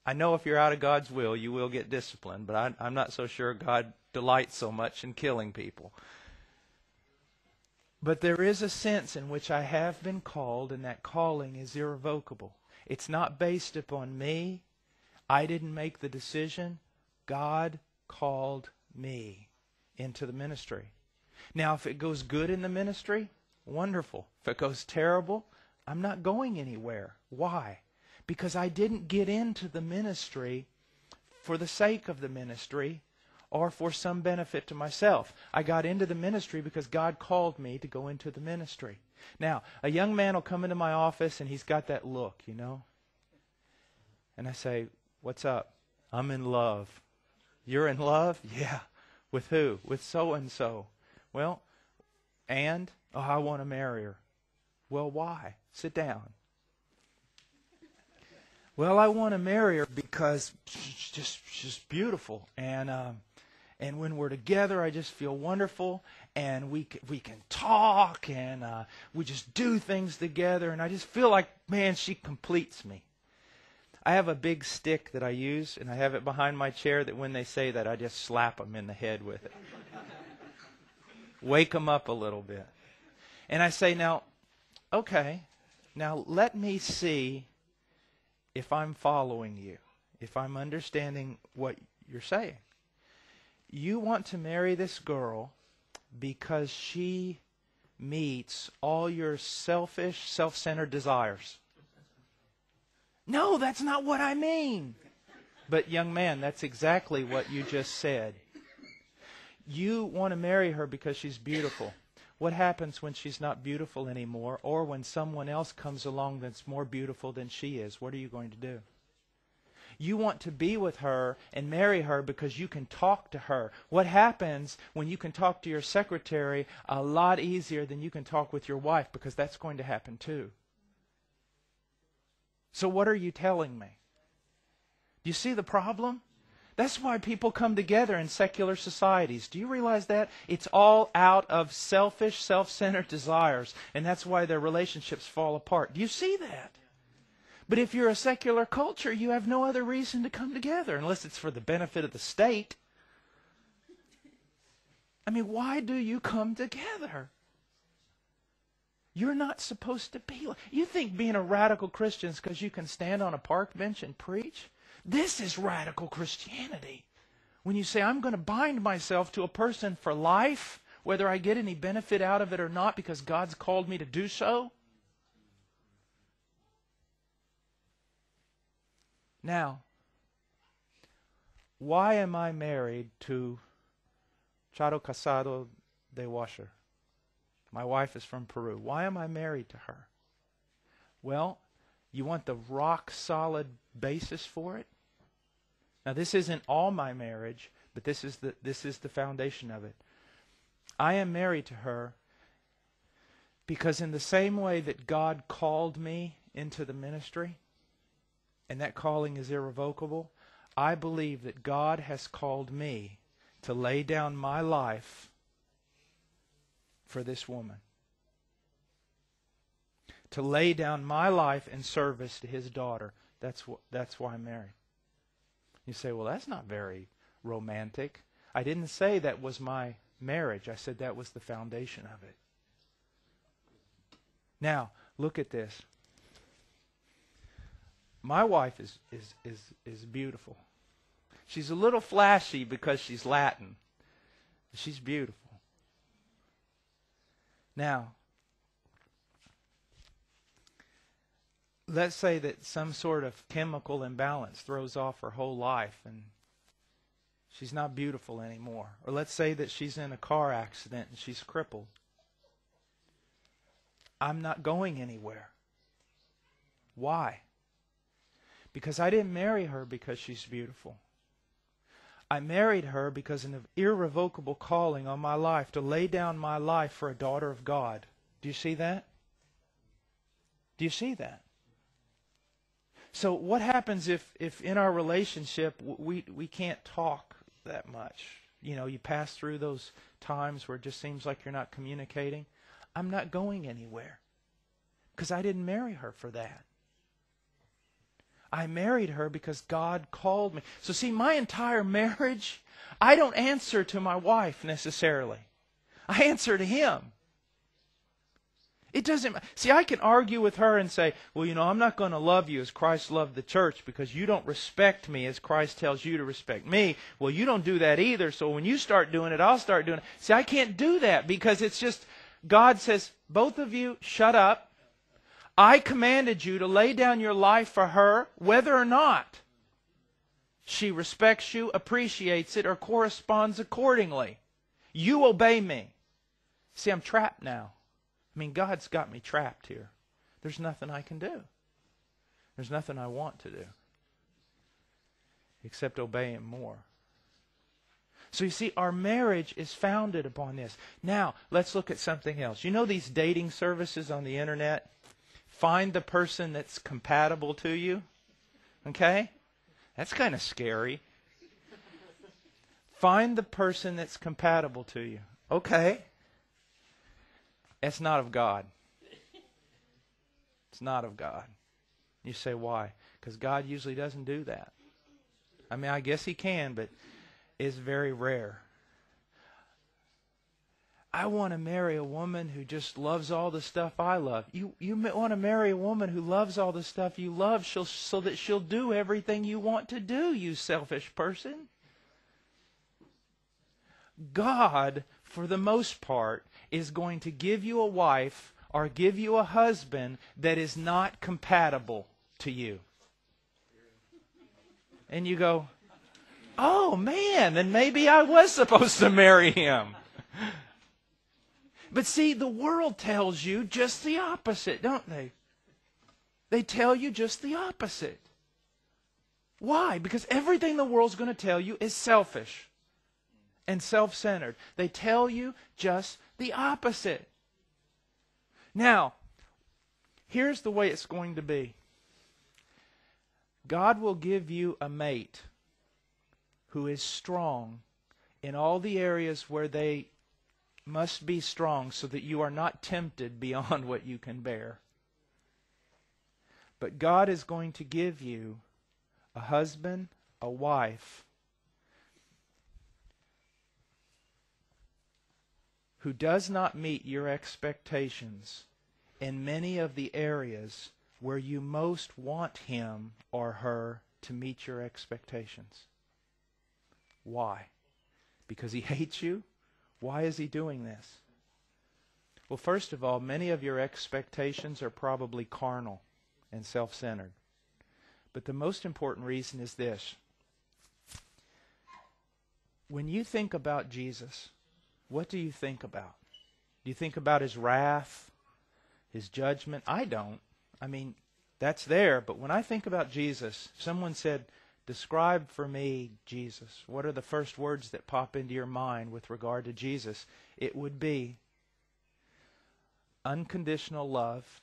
I know if you're out of God's will, you will get disciplined, but I'm not so sure God delights so much in killing people. But there is a sense in which I have been called, and that calling is irrevocable. It's not based upon me. I didn't make the decision. God called me into the ministry. Now, if it goes good in the ministry, wonderful. If it goes terrible, I'm not going anywhere. Why? Because I didn't get into the ministry for the sake of the ministry or for some benefit to myself. I got into the ministry because God called me to go into the ministry. Now, a young man will come into my office and he's got that look, you know. And I say, "What's up?" "I'm in love." "You're in love?" "Yeah." "With who?" "With so-and-so." "Well, and?" "Oh, I want to marry her." "Well, why?" "Sit down." "Well, I want to marry her because she's beautiful, and when we're together, I just feel wonderful, and we can talk, and we just do things together, and I just feel like, man, she completes me." I have a big stick that I use, and I have it behind my chair that when they say that, I just slap them in the head with it. Wake them up a little bit. And I say, now, okay, now let me see if I'm following you, if I'm understanding what you're saying. You want to marry this girl because she meets all your selfish, self-centered desires. No, that's not what I mean. But young man, that's exactly what you just said. You want to marry her because she's beautiful. What happens when she's not beautiful anymore, or when someone else comes along that's more beautiful than she is? What are you going to do? You want to be with her and marry her because you can talk to her. What happens when you can talk to your secretary a lot easier than you can talk with your wife? Because that's going to happen too. So what are you telling me? Do you see the problem? That's why people come together in secular societies. Do you realize that? It's all out of selfish, self-centered desires, and that's why their relationships fall apart. Do you see that? But if you're a secular culture, you have no other reason to come together unless it's for the benefit of the state. I mean, why do you come together? You're not supposed to be. You think being a radical Christian is because you can stand on a park bench and preach? This is radical Christianity. When you say, I'm going to bind myself to a person for life, whether I get any benefit out of it or not because God's called me to do so. Now, why am I married to Charo Casado de Washer? My wife is from Peru. Why am I married to her? Well, you want the rock-solid basis for it? Now, this isn't all my marriage, but this is the foundation of it. I am married to her because in the same way that God called me into the ministry, and that calling is irrevocable, I believe that God has called me to lay down my life for this woman. To lay down my life in service to his daughter. That's why I'm married. You say, well, that's not very romantic. I didn't say that was my marriage. I said that was the foundation of it. Now, look at this. My wife is beautiful. She's a little flashy because she's Latin. She's beautiful. Now, let's say that some sort of chemical imbalance throws off her whole life and she's not beautiful anymore. Or let's say that she's in a car accident and she's crippled. I'm not going anywhere. Why? Because I didn't marry her because she's beautiful. I married her because of an irrevocable calling on my life to lay down my life for a daughter of God. Do you see that? Do you see that? So what happens if in our relationship we can't talk that much? You know, you pass through those times where it just seems like you're not communicating. I'm not going anywhere because I didn't marry her for that. I married her because God called me. So see, my entire marriage, I don't answer to my wife necessarily. I answer to Him. It doesn't. See, I can argue with her and say, well, I'm not going to love you as Christ loved the church because you don't respect me as Christ tells you to respect me. Well, you don't do that either, so when you start doing it, I'll start doing it. See, I can't do that because it's just, God says, both of you, shut up. I commanded you to lay down your life for her, whether or not she respects you, appreciates it, or corresponds accordingly. You obey me. See, I'm trapped now. God's got me trapped here. There's nothing I can do. There's nothing I want to do except obey Him more. So you see, our marriage is founded upon this. Now, let's look at something else. You know these dating services on the internet? Find the person that's compatible to you. Okay? That's kind of scary. Find the person that's compatible to you. Okay. It's not of God. It's not of God. You say, why? Because God usually doesn't do that. I guess He can, but it's very rare. I want to marry a woman who just loves all the stuff I love. You want to marry a woman who loves all the stuff you love so that she'll do everything you want to do, you selfish person. God, for the most part, is going to give you a wife or give you a husband that is not compatible to you. And you go, oh man, then maybe I was supposed to marry him. But see, the world tells you just the opposite, don't they? They tell you just the opposite. Why? Because everything the world's going to tell you is selfish and self-centered. They tell you just the opposite. Now, here's the way it's going to be. God will give you a mate who is strong in all the areas where they must be strong so that you are not tempted beyond what you can bear. But God is going to give you a husband, a wife, who does not meet your expectations in many of the areas where you most want him or her to meet your expectations. Why? Because he hates you? Why is he doing this? Well, first of all, many of your expectations are probably carnal and self-centered. But the most important reason is this. When you think about Jesus, what do you think about? Do you think about his wrath, his judgment? I don't. That's there. But when I think about Jesus, someone said, describe for me Jesus. What are the first words that pop into your mind with regard to Jesus? It would be unconditional love,